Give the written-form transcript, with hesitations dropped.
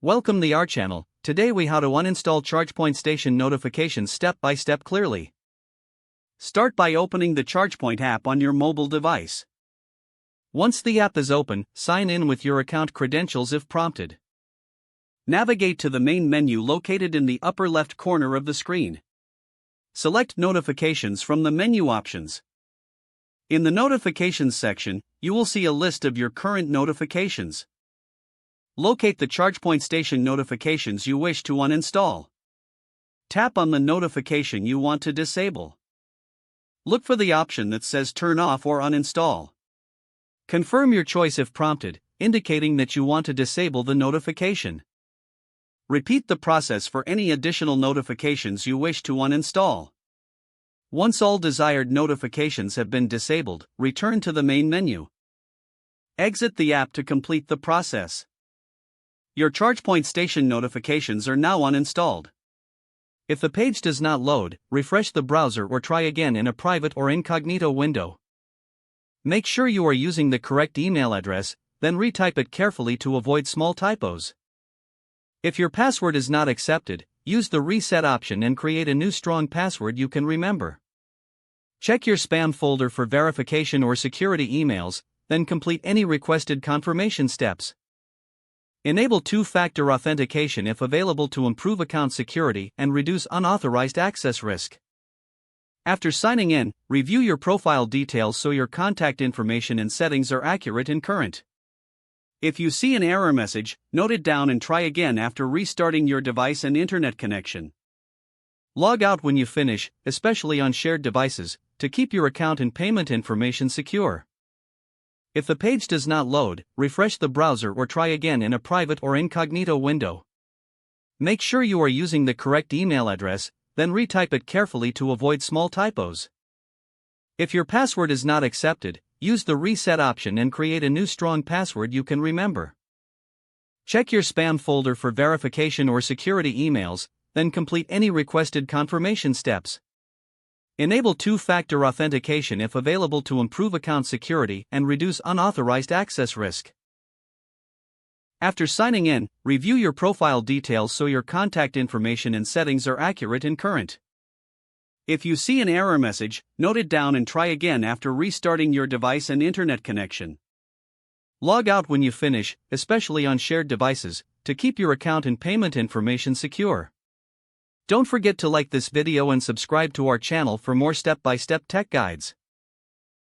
Welcome to our channel. Today we how to uninstall ChargePoint station notifications step by step clearly. Start by opening the ChargePoint app on your mobile device. Once the app is open, sign in with your account credentials if prompted. Navigate to the main menu located in the upper left corner of the screen. Select Notifications from the menu options. In the Notifications section, you will see a list of your current notifications. Locate the ChargePoint station notifications you wish to uninstall. Tap on the notification you want to disable. Look for the option that says Turn off or Uninstall. Confirm your choice if prompted, indicating that you want to disable the notification. Repeat the process for any additional notifications you wish to uninstall. Once all desired notifications have been disabled, return to the main menu. Exit the app to complete the process. Your ChargePoint station notifications are now uninstalled. If the page does not load, refresh the browser or try again in a private or incognito window. Make sure you are using the correct email address, then retype it carefully to avoid small typos. If your password is not accepted, use the reset option and create a new strong password you can remember. Check your spam folder for verification or security emails, then complete any requested confirmation steps. Enable two-factor authentication if available to improve account security and reduce unauthorized access risk. After signing in, review your profile details so your contact information and settings are accurate and current. If you see an error message, note it down and try again after restarting your device and internet connection. Log out when you finish, especially on shared devices, to keep your account and payment information secure. If the page does not load, refresh the browser or try again in a private or incognito window. Make sure you are using the correct email address, then retype it carefully to avoid small typos. If your password is not accepted, use the reset option and create a new strong password you can remember. Check your spam folder for verification or security emails, then complete any requested confirmation steps. Enable two-factor authentication if available to improve account security and reduce unauthorized access risk. After signing in, review your profile details so your contact information and settings are accurate and current. If you see an error message, note it down and try again after restarting your device and internet connection. Log out when you finish, especially on shared devices, to keep your account and payment information secure. Don't forget to like this video and subscribe to our channel for more step-by-step tech guides.